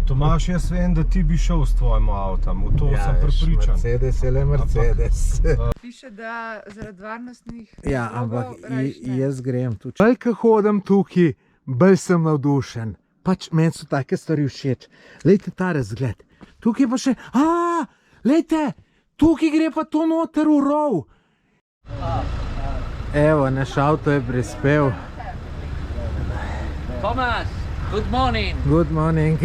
Tomaž, jaz vem, da ti bi šel s tvojim avtom, v to sem prepričan. Mercedes je le Mercedes. Piše, da zaradi varnostnih ja, ampak jaz grem tu. Bolj, ko hodim tukaj, bolj sem navdušen. Pač meni so take stvari všeč. Lejte ta razgled. Tukaj pa še, lejte, tukaj gre pa to noter v rov. Evo, naš avto je prispel. Thomas, good morning. Good morning.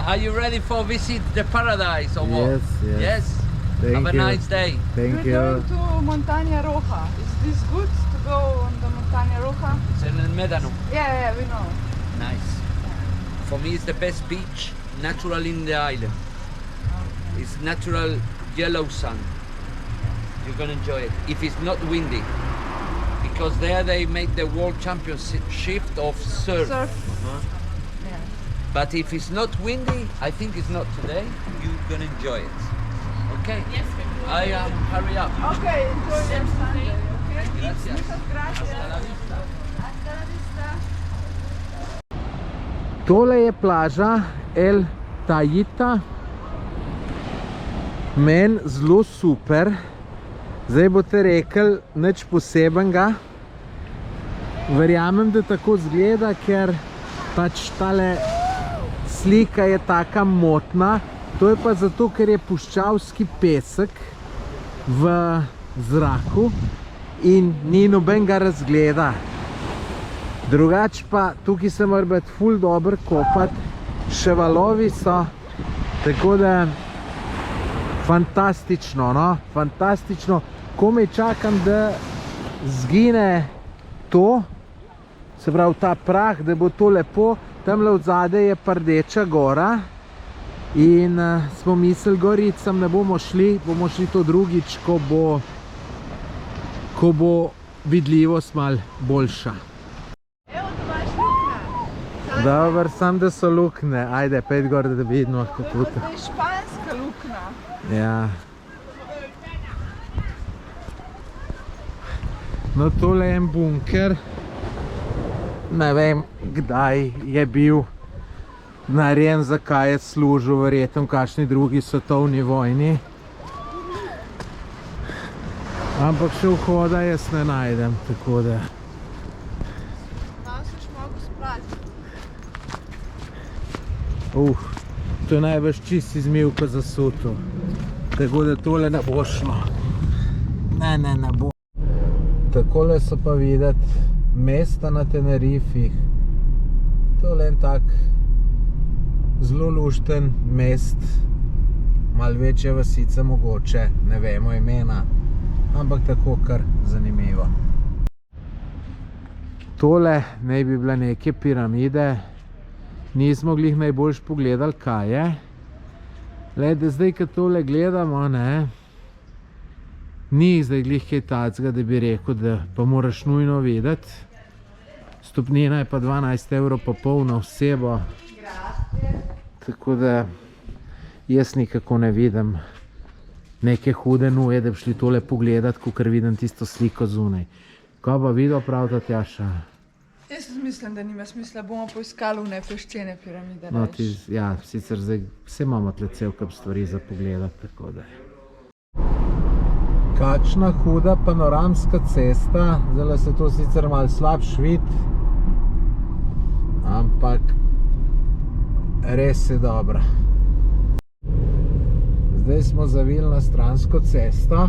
Are you ready for visit the paradise or what? Yes. Have a nice day. Thank We're you. going to Montaña Roja. Is this good to go on the Montaña Roja? It's in El Médano. Yeah, we know. Nice. For me, it's the best beach, natural in the island. It's natural yellow sand. You're gonna enjoy it. If it's not windy, because there they make the world championship of surf. Surf. Yeah. But if it's not windy, I think it's not today, you're gonna enjoy it. Okay? Yes, I hurry up. Okay, enjoy your Sunday, okay? Gracias. Muchas gracias. Hasta la vista. Hasta la vista. Tole je plaža El Tayita. Meni zelo super. Zdaj boste rekli, nič posebenega. Verjamem, da tako zgleda, ker pač tale slika je taka motna. To je pa zato, ker je puščavski pesek v zraku in ni nobenega razgleda. Drugače pa tukaj se mora biti ful dobro kopati, še valovi so, tako da fantastično, no, fantastično. Komaj čakam, da zgine to, se pravi ta prah, da bo to lepo. Tamle od zadaj je pa Rdeča gora in smo mislili goriti, sem ne bomo šli to drugič, ko bo vidljivost malo boljša. Evo, tu imaš luknja. Dobar, sam da so lukne. Ajde, pet gor, da vidimo kako to. To je španska luknja. Ja. No, tole je en bunker. Ne vem, kdaj je bil narejen, zakaj je služil, verjetno v kakšni drugi svetovni vojni. Ampak še vhoda jaz ne najdem, tako da. Malo se še mogo sprati. To je največ čist izmivka za suto. Tako da tole ne bo šlo. Ne bo. Takole so pa videti mesta na Tenerifih. Tole je en tak zelo lušten mest. Malo večje vasice mogoče, ne vemo imena, ampak tako kar zanimivo. Tole naj bi bile neke piramide. Nismo glih najboljš pogledali, kaj je. Glede, zdaj, ko tole gledamo, ni zdaj glih kaj tacga, da bi rekel, da pa moraš nujno vedeti. Stopnina je pa 12,5 € na osebo. Tako da jaz nekako ne vidim neke hude nuje, da bi šli tole pogledati, kakor vidim tisto sliko zunaj. Ko pa videl prav Tatjaša? Jaz mislim, da nima smisla, bomo poiskali v nepeščene piramide. No, ja, sicer zdaj vse imamo tle cel kup stvari za pogledati, tako da. Kakšna huda panoramska cesta, zdaj se to sicer malo slabš vidi, ampak res je dobra. Zdaj smo zavili na stransko cesto.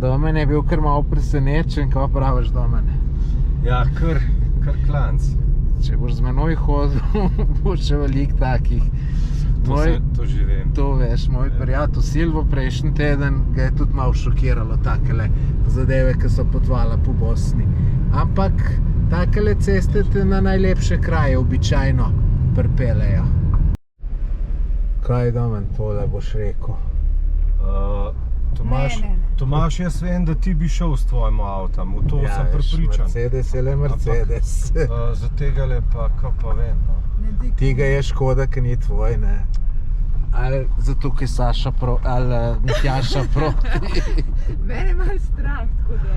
Domen je bil kar malo presenečen, kaj praviš, Domen? Ja, kar klanc. Če boš z menoj hodil, bo še veliko takih. To že vem. To veš, moj prijatelj Silvo prejšnji teden ga je tudi malo šokiralo takele zadeve, ki so potovala po Bosni. Ampak takele ceste te na najlepše kraje običajno pripeljejo. Kaj, Domen, tole boš rekel? Tomaž, jaz vem, da ti bi šel s tvojim avtom, v to sem prepričan. Mercedes je le Mercedes. Za tega le pa, kaj pa vem. Tega je škoda, ker ni tvoj, ne? Ali zato, ker Saša ali Mitjaša proti. Mene malo strah, tako da...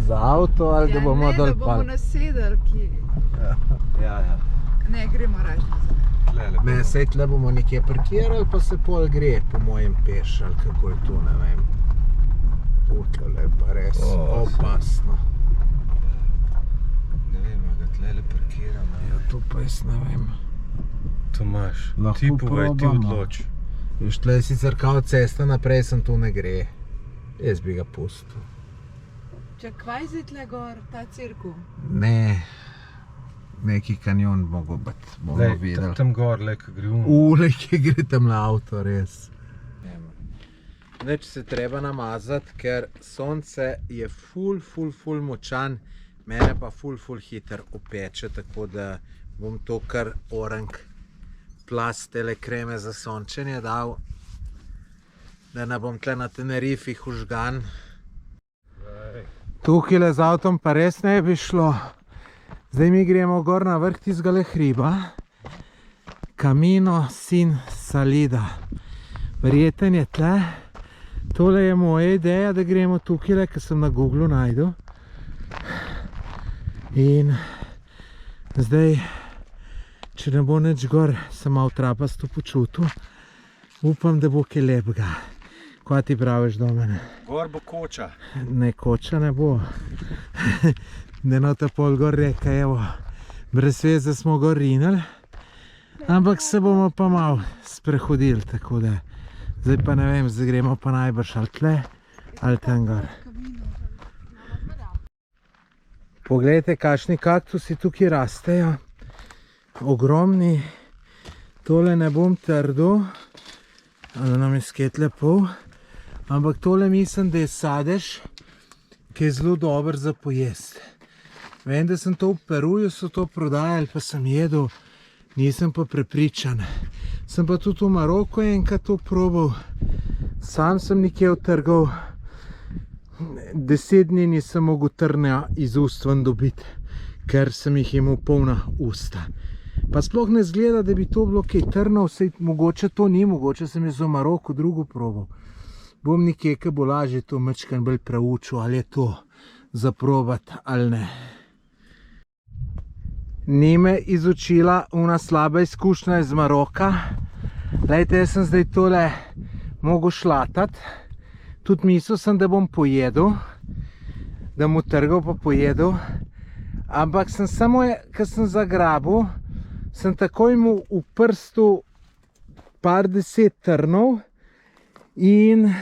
Za avto ali da bomo dol Ne, da bomo nasedali, ki... Ja. Ne, gremo raje nazaj. tlele. Ne, sej tle bomo nekje parkirali, pa se pol gre po mojem peš, ali kako je to, ne vem. Utlele je pa res opasno. Ne vem, a ga tlele parkiramo. Ja, to pa jaz ne vem. Tomaž, Lahko ti povej, ti probamo. odloči. Veš, tle je sicer kao cesta, naprej sem tu ne gre. Jaz bi ga pustil. Če kvaj je tle gor, ta cirku? Ne, neki kanjon mogo biti, bomo Lej, videli. tam gor, lej, ko gre Ule, ki gre tam na avto, res. Neč se treba namazati, ker sonce je ful močan, mene pa ful hiter upeče, tako da bom to kar orang plast tele kreme za sončenje dal, da ne bom tle na Tenerifih užgan. Tukaj z avtom pa res ne bi šlo. Zdaj mi gremo gor na vrh tistega hriba, Camino sin Salida. Verjeten je tle. Tole je moja ideja, da gremo tukaj, ker sem na Googlu najdel. In zdaj, če ne bo nič gor, sem malo trapasto počutil. Upam, da bo kaj lepega. Kaj ti praviš do mene? Gor bo koča. Ne, koča ne bo. Da no ta pol gor reka, evo, brez veze smo gor rinili, ampak se bomo pa malo sprehodili, tako da zdaj pa ne vem, zdaj gremo pa najbrž ali tle, ali tam gor. Poglejte, kakšni kaktusi tukaj rastejo, ogromni, tole ne bom trdil, da nam je sket lepo, ampak tole mislim, da je sadež, ki je zelo dober za pojesti. Vem, da sem to v Peruju, so to prodajali, pa sem jedel, nisem pa prepričan. Sem pa tudi v Maroku enkrat to probal, sam sem nekje utrgal, 10 dni nisem mogel trnja iz ust ven dobiti, ker sem jih imel polna usta. Pa sploh ne zgleda, da bi to bilo kaj trnov, sej mogoče to ni, mogoče sem jaz v Maroku drugo probal. Bom nekje, ki bo lažje to mečkan bolj preučil, ali je to za probati ali ne. Ni me izučila una slaba izkušnja iz Maroka. Glejte, jaz sem zdaj tole mogel šlatati. Tudi mislil sem, da bom pojedel, da mu trgal pa pojedel. Ampak sem samo, ko sem zagrabil, sem takoj mu v prstu par 10 trnov in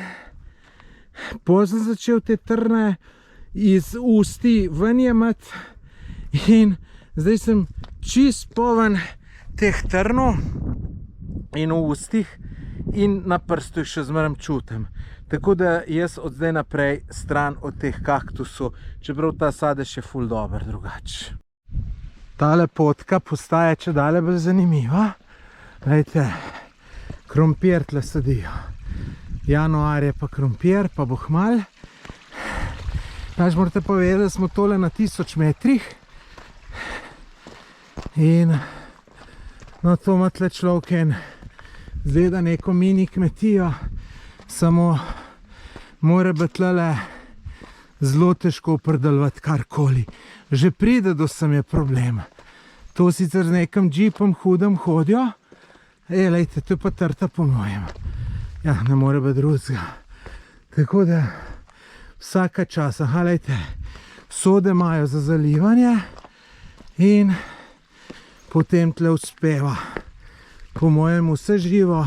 potem sem začel te trne iz usti ven jemati in zdaj sem čist poln teh trnov in v ustih in na prstu jih še zmeraj čutim. Tako da jaz od zdaj naprej stran od teh kaktusov, čeprav ta sadež je ful dober drugače. Tale potka postaja čedalje bolj zanimiva. Glejte, krompir tle sadijo. Januar je pa krompir, pa bo hmal. Naš morate povedati, da smo tole na 1000 metrih. In no, to ima tle človek en, zgleda neko mini kmetijo, samo mora biti tlele zelo težko predelovati karkoli. Že pride do sem je problem. To sicer z nekim džipom hudem hodijo. Lejte, to je pa trta po mojem. Ja, ne more biti drugega. Tako da vsaka čas, lejte, sode imajo za zalivanje in potem tle uspeva. Po mojem vse živo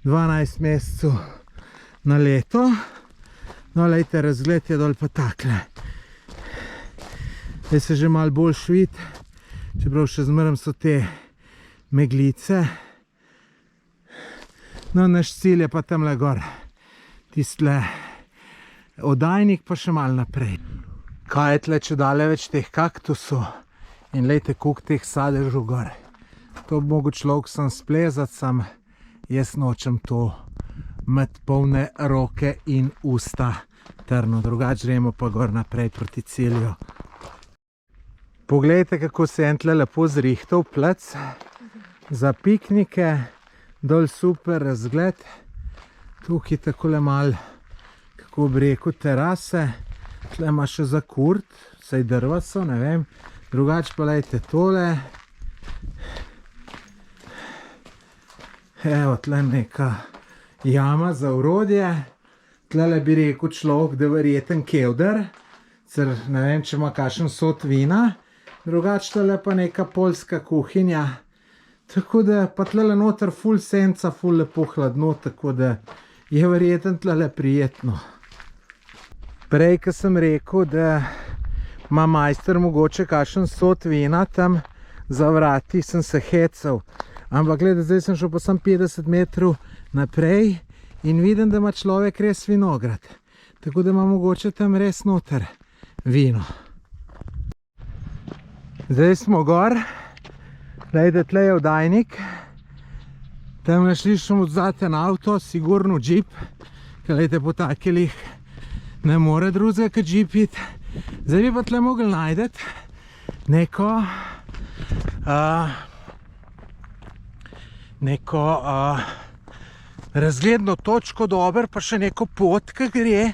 12 mesecev na leto. No, lejte, razgled je dol pa takle. Zdaj se že malo bolj švit, čeprav še zmeraj so te meglice. No, naš cilj je pa tamle gor. Tistle oddajnik pa še malo naprej. Kaj je tle čedalje več teh kaktusov? In lejte, koliko teh sadežov gor. To bi mogel človek sam splezati, sam jaz nočem to imeti polne roke in usta trno. Drugače gremo pa gor naprej proti cilju. Poglejte, kako se je tle lepo zrihtal plec za piknike. Dol super razgled. Tukaj takole malo, kako bi rekel, terase. Tle ima še za kurt, saj drva so, ne vem. Drugače pa lejte tole. Evo, tle neka jama za orodje. Tlele bi rekel človek, da verjeten kevder, ker ne vem, če ima kakšen sod vina. Drugače tle pa neka poljska kuhinja. Tako da pa tle noter ful senca, ful lepo hladno, tako da je verjeten tle prijetno. Prej, ko sem rekel, da ima majster mogoče kakšen sod vina tam za vrati, sem se hecal. Ampak gleda, zdaj sem šel pa sam 50 metrov naprej in vidim, da ima človek res vinograd. Tako da ima mogoče tam res noter vino. Zdaj smo gor. Glejte, tle je vdajnik. Tam ne slišim odzaten avto, sigurno džip. Glejte, po takilih ne more drugega kot džipit. Zdaj bi pa tle mogli najdeti neko razgledno točko dober, pa še neko pot, ki gre.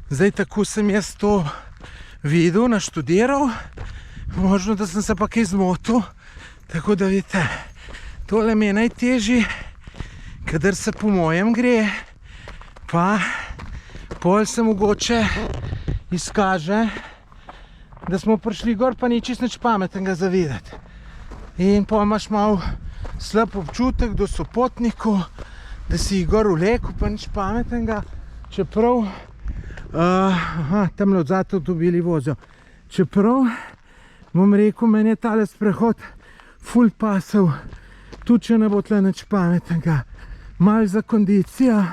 Zdaj tako sem jaz to videl, naštudiral. Možno, da sem se pa kaj zmotil. Tako da vidite, tole mi je najtežji, kadar se po mojem gre, pa pol se mogoče izkaže, da smo prišli gor, pa ni čisto nič pametnega za videti. In pa imaš malo slab občutek do sopotnikov, da si jih gor vlekel, pa nič pametnega, čeprav tamle odzad avtomobili vozijo. Čeprav, bom rekel, meni je tale sprehod ful pasal, tudi če ne bo tle nič pametnega. Mal za kondicijo,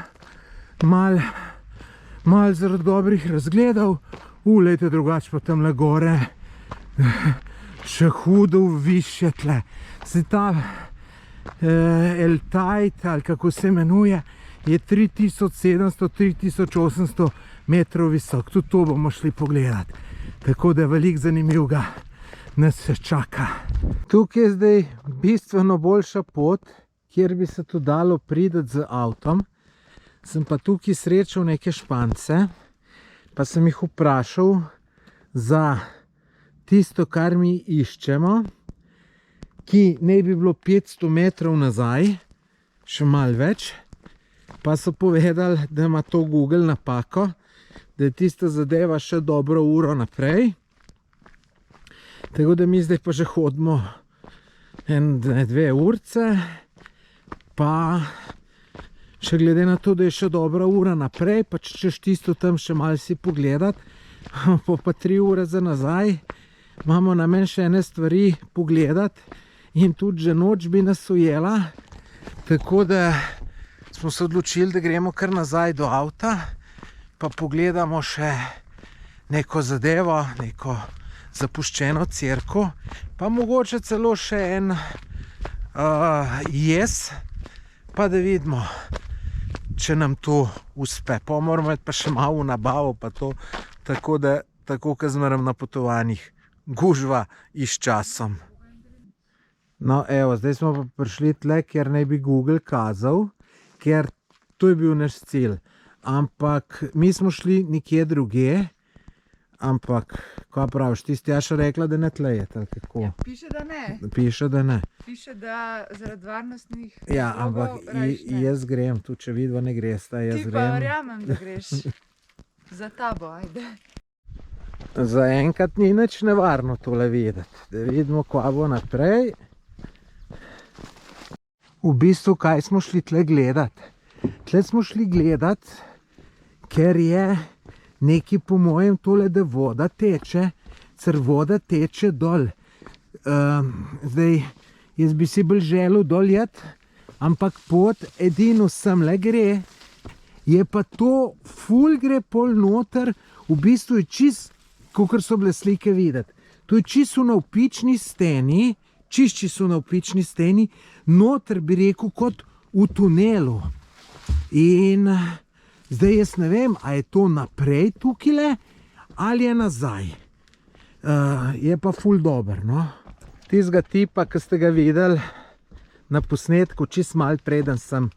mal zaradi dobrih razgledov. Lejte, drugače pa tamle gore še hudo više tle. Zdaj ta El Tajt, ali kako se imenuje, je 3700-3800 metrov visok. Tudi to bomo šli pogledati. Tako da veliko zanimivega nas se čaka. Tukaj je zdaj bistveno boljša pot, kjer bi se to dalo prideti z avtom. Sem pa tukaj srečal neke Špance, pa sem jih vprašal za tisto, kar mi iščemo, ki naj bi bilo 500 metrov nazaj, še malo več, pa so povedali, da ima to Google napako, da je tista zadeva še dobro uro naprej. Tako da mi zdaj pa že hodimo 1-2 urce, pa še glede na to, da je še dobra ura naprej, pa če češ tisto tam še malo si pogledati, pa 3 ure za nazaj, imamo namen še ene stvari pogledati in tudi že noč bi nas ujela, tako da smo se odločili, da gremo kar nazaj do avta, pa pogledamo še neko zadevo, neko zapuščeno cerkev, pa mogoče celo še en jez, pa da vidimo, če nam to uspe. Pa moramo imeti pa še malo v nabavo, pa to, tako da, tako kot zmeraj na potovanjih, gužva s časom. No, evo, zdaj smo pa prišli tle, kjer naj bi Google kazal, ker to je bil naš cilj. Ampak mi smo šli nekje druge, ampak, kaj praviš, ti si Tjaša rekla, da ne tle je, tako kako? Ja, piše, da ne. Piše, da ne. Piše, da zaradi varnostnih ja, ampak jaz grem, tudi če vidva ne gresta, jaz grem. Ti pa verjamem, da greš. Za tabo, ajde. Zaenkrat ni nič nevarno tole videti. Da vidimo, kaj bo naprej. V bistvu, kaj smo šli tle gledati? Tle smo šli gledati, ker je nekaj po mojem tole, da voda teče, ker voda teče dol. Zdaj, jaz bi si bolj želel dol jet, ampak pot edino sem le gre, je pa to ful gre pol noter, v bistvu je čist, kakor so bile slike videti. To je čisto na vpični steni, čisto na vpični steni, noter bi rekel kot v tunelu. In zdaj jaz ne vem, a je to naprej tukile ali je nazaj. Je pa ful dober, no. Tistega tipa, ki ste ga videli na posnetku, čist malo preden sem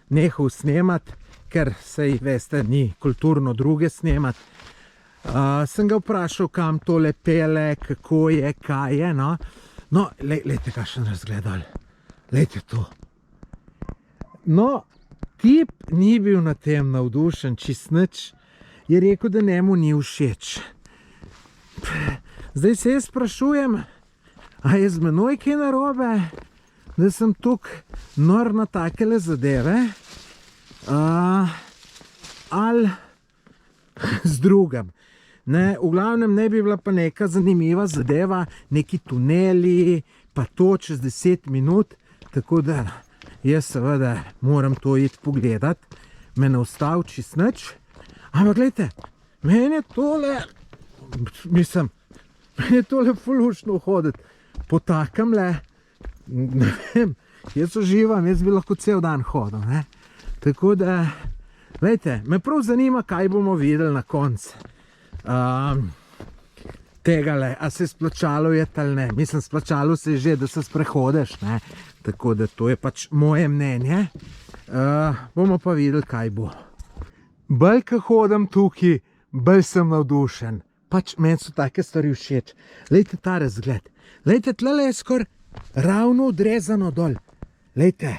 nehal snemati, ker sej, veste, ni kulturno druge snemati. Sem ga vprašal, kam tole pele, kako je, kaj je, no. No, lejte, kakšen razgled dol. Lejte to. No, tip ni bil na tem navdušen čist nič, je rekel, da njemu ni všeč. Zdaj se jaz sprašujem, a je z menoj kaj narobe, da sem tukaj nor na takele zadeve, ali z drugim. Ne, v glavnem ne bi bila pa neka zanimiva zadeva, neki tuneli, pa to čez 10 minut, tako da jaz seveda moram to iti pogledat, me ne ustav čist nič. Ampak gledajte, meni je tole fulušno hoditi po takamle, ne vem, jaz uživam, jaz bi lahko cel dan hodil, ne. Tako da, gledajte, me prav zanima, kaj bomo videli na koncu. Tegale, a se splačalo je ali ne. Mislim, splačalo se je že, da se sprehodeš, ne. Tako da to je pač moje mnenje. Bomo pa videli, kaj bo. Bolj, ko hodim tukaj, bolj sem navdušen. Pač meni so take stvari všeč. Lejte ta razgled. Lejte, tlele je skoraj ravno odrezano dol. Lejte,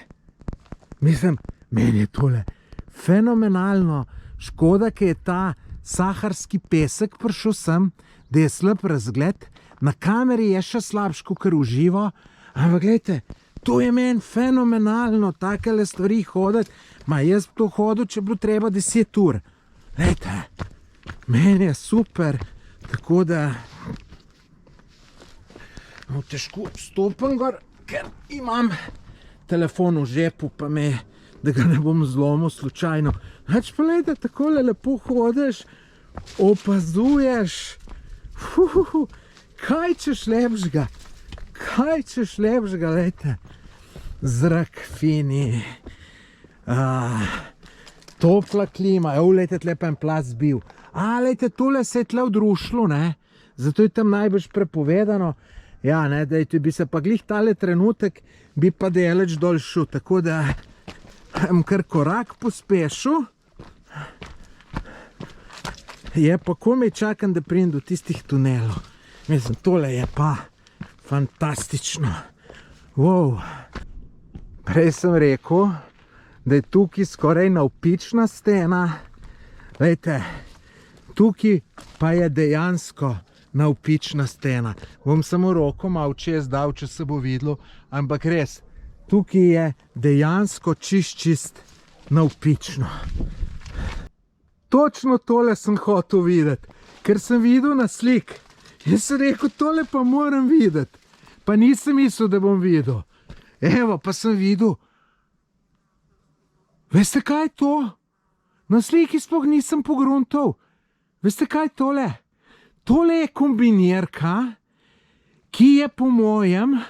mislim, meni je tole fenomenalno. Škoda, ki je ta saharski pesek prišel sem, da je slab razgled. Na kameri je še slabš, kakor v živo. Ampak gledajte, to je meni fenomenalno, takele stvari hoditi. Ma jaz bi to hodil, če bilo treba 10 ur. Gledajte, meni je super. Tako da težko stopim gor, ker imam telefon v žepu, pa me, da ga ne bom zlomil slučajno. Hač pa gledaj, takole lepo hodiš, opazuješ. Kaj češ lepšega? Kaj češ lepšega, gledajte. Zrak fini. Topla klima, gledajte, tle pa en plaz bil. Lejte, tole se je tle odrušilo, ne. Zato je tam najbolj prepovedano. Ja, ne, dejte, bi se pa glih tale trenutek, bi pa deleč dol šel, tako da kar korak pospešil. Je pa komaj čakam, da pridem do tistih tunelov. Mislim, tole je pa fantastično. Wow. Prej sem rekel, da je tukaj skoraj navpična stena. Lejte, tukaj pa je dejansko navpična stena. Bom samo roko malo čez dal, če se bo videlo, ampak res, tukaj je dejansko čist navpično. Točno tole sem hotel videti, ker sem videl na slik. Jaz sem rekel, tole pa moram videti. Pa nisem mislil, da bom videl. Evo, pa sem videl. Veste, kaj je to? Na sliki sploh nisem pogruntal. Veste, kaj je tole? Tole je kombinirka, ki je po mojem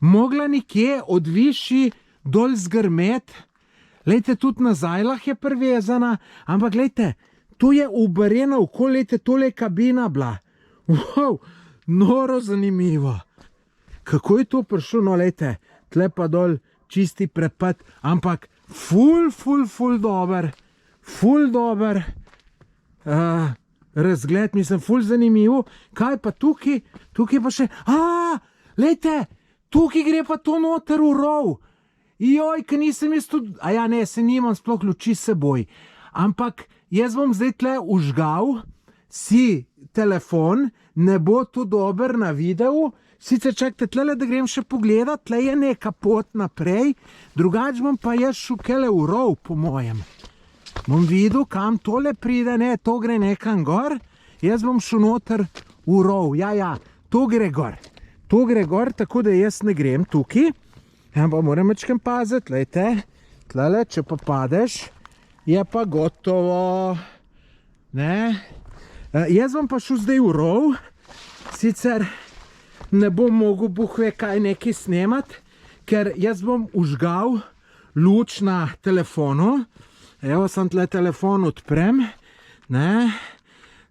mogla nekje od višji dol zgrmet. Lejte, tudi na zajlah je privezana, ampak lejte, to je ubarjena okoli, lejte, tole je kabina bila. Wow, noro zanimivo. Kako je to prišlo? No, lejte, tle pa dol čisti prepad, ampak ful dober. Ful dober. Razgled, mislim, ful zanimivo. Kaj pa tukaj? Tukaj pa še... lejte, tukaj gre pa to noter v rov. Joj, ka nisem jaz tudi... ja, ne, se nimam sploh luči s seboj. Ampak jaz bom zdaj tle užgal si telefon, ne bo to dober na videu. Sicer čakajte tle, da grem še pogledat, tle je neka pot naprej, drugač bom pa jaz šukele v rov, po mojem. Bom videl, kam tole pride, ne, to gre nekam gor, jaz bom šel noter v rov, ja, to gre gor. To gre gor, tako da jaz ne grem tukaj, ampak moram večkam paziti, lejte, tlele, če pa padeš, je pa gotovo, ne. Jaz bom pa šel zdaj v rov, sicer ne bom mogel buhve kaj nekaj snemat, ker jaz bom užgal luč na telefonu. Evo, sem tle telefon odprem, ne,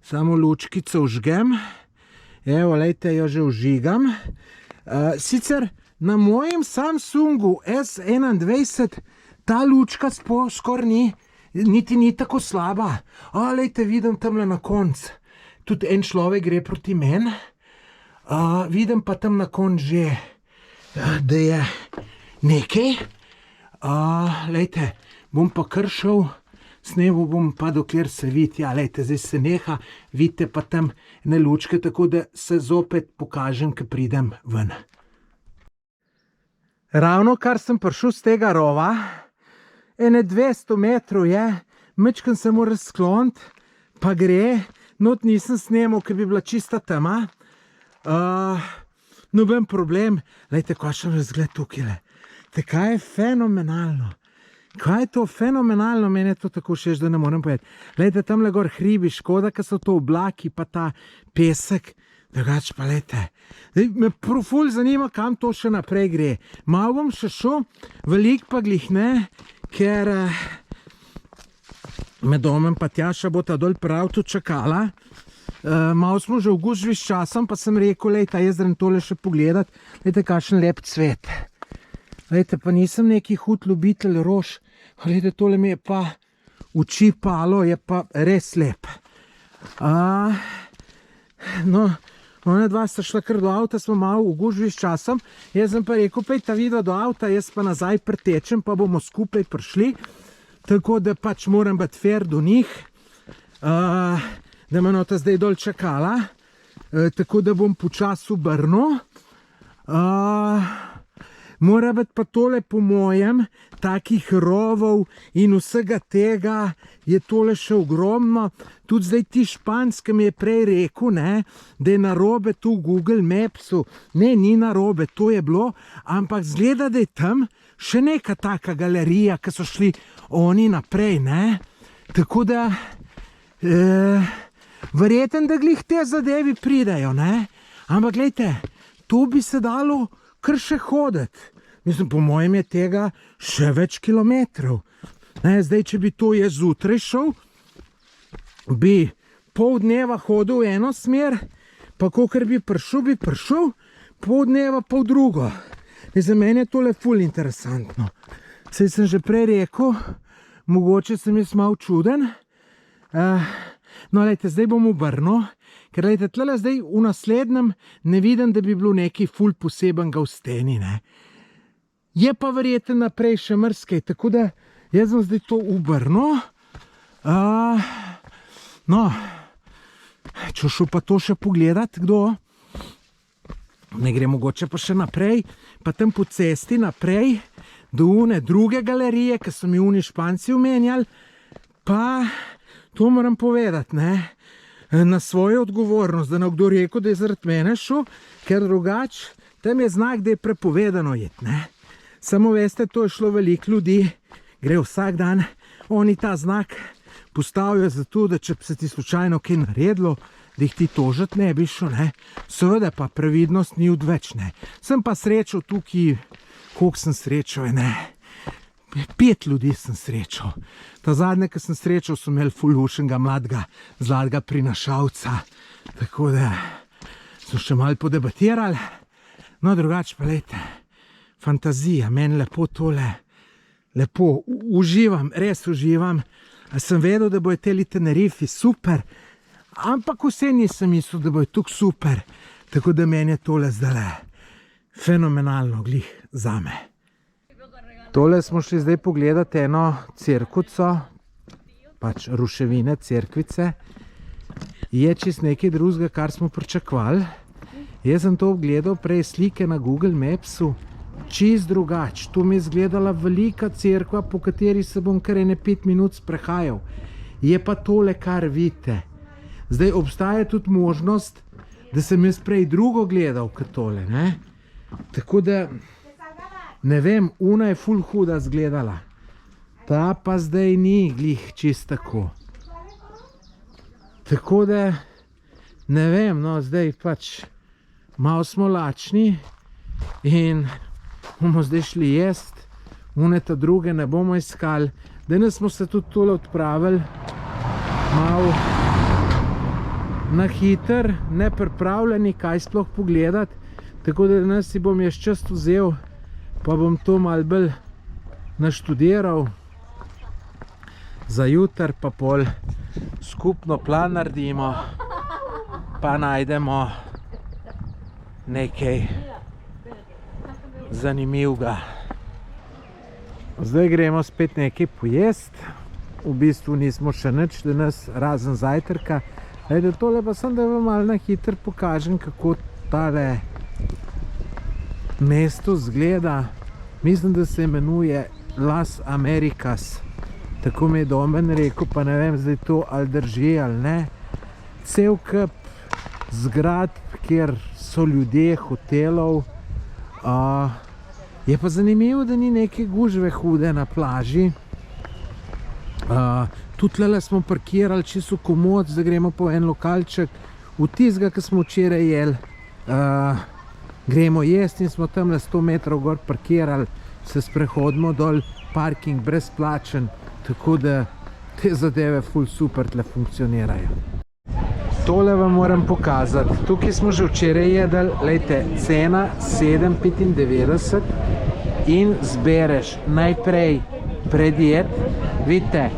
samo lučkico užgem. Evo, lejte, jo že užigam. Sicer na mojem Samsungu S21 ta lučka skoraj niti ni tako slaba. Lejte, vidim tamle na konc. Tudi en človek gre proti meni. Vidim pa tam na konc že, da je nekaj. Lejte, bom pa kar šel, snemal bom pa dokler se vidi. Ja, lejte, zdaj se neha, vidite pa tam ne lučke, tako da se zopet pokažem, ko pridem ven. Ravno kar sem prišel z tega rova, ene 200 metrov je, mečkam se mora skloniti, pa gre, not nisem snemal, ker bi bila čista tema. Noben problem, lejte, kakšen razgled tukaj. Te kaj je fenomenalno. Kaj je to fenomenalno, meni je to tako všeč, da ne morem povedati. Lejte, tamle gor hribi, škoda, ker so to oblaki, pa ta pesek. Drugače pa lejte. Me ful zanima, kam to še naprej gre. Malo bom še šel, veliko pa glih ne, ker med domem pa Tjaša bo ta dol prav tu čakala. Malo smo že v gužvi s časom, pa sem rekel, lejte, jaz grem tole še pogledat. Lejte, kakšen lep cvet. Lejte, pa nisem neki hud ljubitelj rož. Lejte, tole mi je pa oči palo, je pa res lep. No, ona dva sta šla kar do avta, smo malo v gužvi s časom. Jaz sem pa rekel, pejta vidva do avta, jaz pa nazaj pretečem, pa bomo skupaj prišli. Tako da pač moram biti fair do njih. Da me nota zdaj dol čakala, tako da bom počasi obrnil. Mora biti pa tole po mojem, takih rovov in vsega tega je tole še ogromno. Tudi zdaj ti Španc, ki mi je prej rekel, ne, da je narobe tu v Google Mapsu. Ne, ni narobe, to je bilo, ampak zgleda, da je tam še neka taka galerija, ki so šli oni naprej, ne. Tako da verjeten, da glih te zadevi pridejo, ne. Ampak glejte, to bi se dalo kar še hoditi. Mislim, po mojem je tega še več kilometrov. Zdaj, če bi to jaz zjutraj šel, bi pol dneva hodil v eno smer, pa kakor bi prišel, pol dneva pa v drugo. Za mene je tole ful interesantno. Saj sem že prej rekel, mogoče sem jaz malo čuden. No, lejte, zdaj bom obrnil, ker lejte, tlele zdaj v naslednjem ne vidim, da bi bilo nekaj ful posebenega v steni, ne. Je pa verjeten naprej še mrskej, tako da jaz bom zdaj to obrnil. No, če šel pa to še pogledat, kdo? Ne gre mogoče pa še naprej, pa tam po cesti naprej, do une druge galerije, ki so mi uni Španci omenjali, pa to moram povedati, ne, na svojo odgovornost, da ne kdo rekel, da je zaradi mene šel, ker drugač, tam je znak, da je prepovedano jeti, ne. Samo veste, to je šlo veliko ljudi, gre vsak dan, oni ta znak postavijo zato, da če se ti slučajno kaj naredilo, da jih ti tožiti ne bi šel, ne. Seveda pa previdnost ni odveč, ne. Sem pa srečal tukaj, koliko sem srečal, ne. 5 ljudi sem srečal. Ta zadnje, ki sem srečal, so imeli ful lušenega mladega, zlatega prinašalca. Tako da so še malo podebatirali. No, drugače pa lejte, fantazija, meni lepo tole, lepo, uživam, res uživam. Sem vedel, da bojo teli Tenerifi super, ampak vse nisem mislil, da bojo tukaj super. Tako da meni je tole zdajle fenomenalno glih zame. Tole smo šli zdaj pogledati eno cerkvico, pač ruševine, cerkvice. Je čist nekaj drugega, kar smo pričakovali. Jaz sem to gledal prej slike na Google Mapsu, čist drugač. Tu mi je izgledala velika cerkva, po kateri se bom kar ene 5 minut sprehajal. Je pa tole, kar vidite. Zdaj obstaja tudi možnost, da sem jaz prej drugo gledal kot tole, ne. Tako da ne vem, una je ful huda zgledala. Ta pa zdaj ni glih čist tako. Tako da, ne vem, no, zdaj pač malo smo lačni in bomo zdaj šli jest. Une ta druge ne bomo iskali. Danes smo se tudi tole odpravili malo na hiter, nepripravljeni, kaj sploh pogledati. Tako da danes si bom jaz čas vzel, pa bom to malo bolj naštudiral za jutri, pa pol skupno plan naredimo, pa najdemo nekaj zanimivega. Zdaj gremo spet nekaj pojest. V bistvu nismo še nič danes, razen zajtrka. Glede, tole pa sem, da vam malo na hitro pokažem, kako tale mesto zgleda. Mislim, da se imenuje Las Americas. Tako mi je Domen rekel, pa ne vem zdaj to ali drži ali ne. Cel kup zgradb, kjer so ljudje, hotelov. Je pa zanimivo, da ni neke gužve hude na plaži. Tudi tlele smo parkirali čisto komod, zdaj gremo po en lokalček. V tistega, ki smo včeraj jeli, gremo jesti in smo tam 100 metrov gor parkirali, se sprehodimo dol, parking brezplačen, tako da te zadeve ful super tle funkcionirajo. Tole vam moram pokazati. Tukaj smo že včeraj jedli, lejte, cena 7,95 in zbereš najprej predjed. Vidite,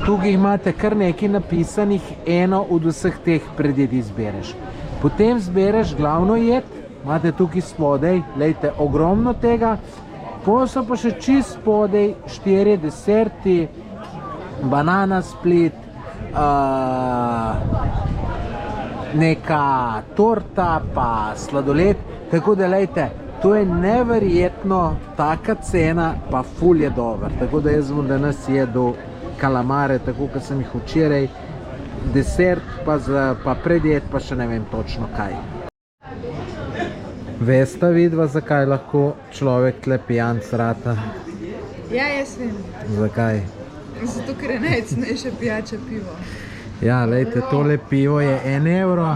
tukaj imate kar nekaj napisanih, eno od vseh teh predjedi zbereš. Potem zbereš glavno jed, imate tukaj spodaj, lejte, ogromno tega. Potem so pa še čist spodaj 4 deserti, banana split, neka torta pa sladoled, tako da lejte, to je neverjetno, taka cena pa ful je dober, tako da jaz bom danes jedel kalamare, tako kot sem jih včeraj, desert pa predjed pa še ne vem točno kaj. Vesta vidva, zakaj lahko človek tle pijanc rata? Ja, jaz vem. Zakaj? Zato, ker je najcenejše pijače pivo. Ja, lejte, tole pivo je 1 evro,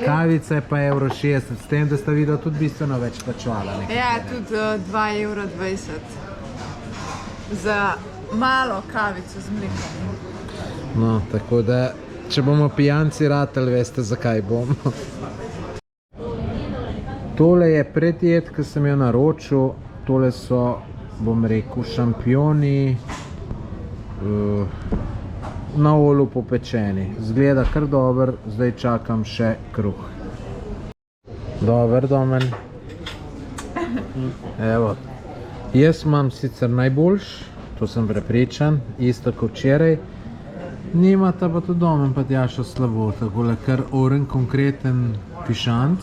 kavica je pa 1,60 €, s tem, da sta videla tudi bistveno več plačevala. Ja, tudi 2,20 € za malo kavico z mlekom. No, tako da, če bomo pijanci ratali, veste, zakaj bomo. Tole je predjed, ki sem jo naročil, tole so, bom rekel, šampioni na olju popečeni. Zgleda kar dober, zdaj čakam še kruh. Dober, Domen. Evo, jaz imam sicer najboljš, to sem prepričan, isto kot včeraj. Nimata pa tudi Domen pa Tjaša slabo, takole kar oren konkreten pišanc.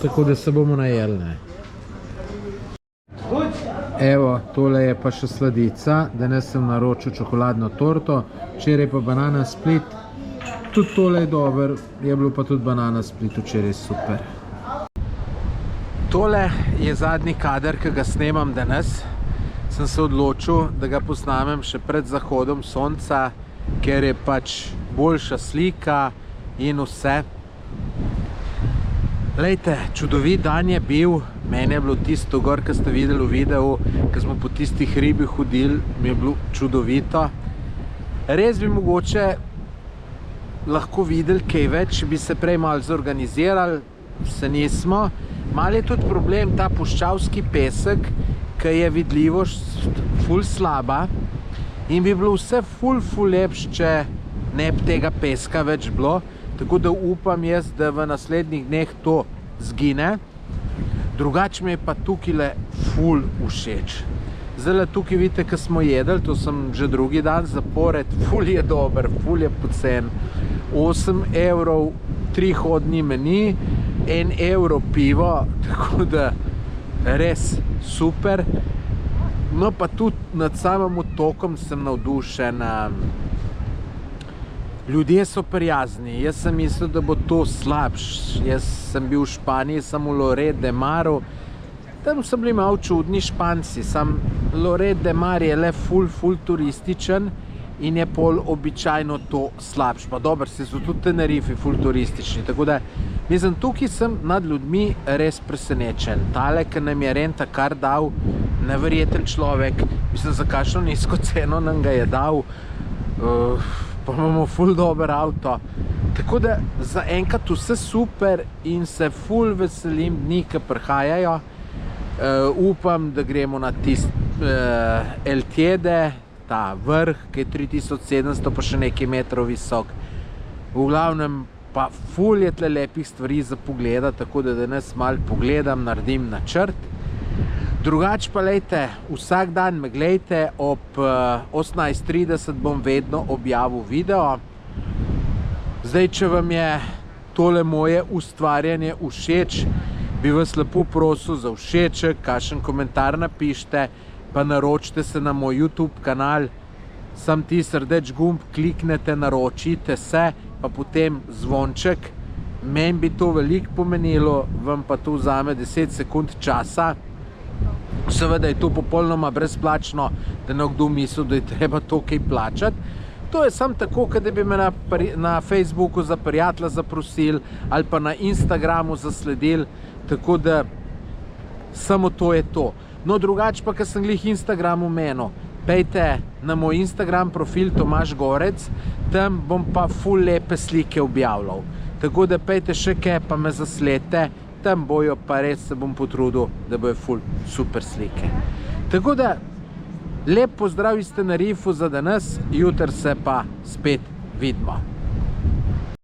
Tako da se bomo najeli, ne. Evo, tole je pa še sladica, danes sem naročil čokoladno torto, včeraj pa banana split. Tudi tole je dober, je bilo pa tudi banana split včeraj super. Tole je zadnji kader, ki ga snemam danes. Sem se odločil, da ga posnamem še pred zahodom sonca, ker je pač boljša slika in vse. Lejte, čudovit dan je bil, meni je bilo tisto gor, ki ste videli v videu, ki smo po tistih hribih hodili, mi je bilo čudovito. Res bi mogoče lahko videli kaj več, bi se prej malo zorganizirali, se nismo. Malo je tudi problem ta puščavski pesek, ki je vidljivost ful slaba in bi bilo vse ful lepš, če ne bi tega peska več bilo. Tako da upam jaz, da v naslednjih dneh to zgine. Drugače mi je pa tukaj ful všeč. Zdaj tukaj vidite, ko smo jedli, to sem že drugi dan zapored, ful je dober, ful je pocen. 8 €, 3-hodni meni, 1 € pivo, tako da res super. No pa tudi nad samim otokom sem navdušen. Ljudje so prijazni, jaz sem mislil, da bo to slabš. Jaz sem bil v Španiji, sem v Lloret de Maru, tam so bili malo čudni Španci, sam Lloret de Mar je le ful turističen in je pol običajno to slabš. Pa dobro, se so tudi Tenerifi ful turistični, tako da mislim, tukaj sem nad ljudmi res presenečen. Tale, ki nam je renta kar dal, neverjeten človek, mislim, za kakšno nizko ceno nam ga je dal, pa imamo ful dober avto. Tako da za enkrat vse super in se ful veselim dni, ki prihajajo. Upam, da gremo na tist El Teide, ta vrh, ki je 3700 pa še nekaj metrov visok. V glavnem pa ful je tle lepih stvari za pogleda, tako da danes malo pogledam, naredim načrt Drugač pa lejte, vsak dan me gledajte, ob 18:30 bom vedno objavil video. Zdaj, če vam je tole moje ustvarjanje všeč, bi vas lepo prosil za všeček, kakšen komentar napišite, pa naročite se na moj YouTube kanal. Sam tisti rdeč gumb kliknete, naročite se, pa potem zvonček. Meni bi to veliko pomenilo, vam pa to vzame 10 sekund časa. Seveda je to popolnoma brezplačno, da nekdo misli, da je treba to kaj plačati. To je samo tako, kot da bi me na Facebooku za prijatelja zaprosili ali pa na Instagramu zasledili, tako da samo to je to. No, drugače pa, ker sem glih Instagram omenil, pejte na moj Instagram profil Tomaž Gorec, tam bom pa ful lepe slike objavljal. Tako da pejte še kaj, pa me zasledite, tam bojo pa res se bom potrudil, da bojo ful super slike. Tako da, lep pozdrav iz Tenerifu za danes, jutri se pa spet vidimo.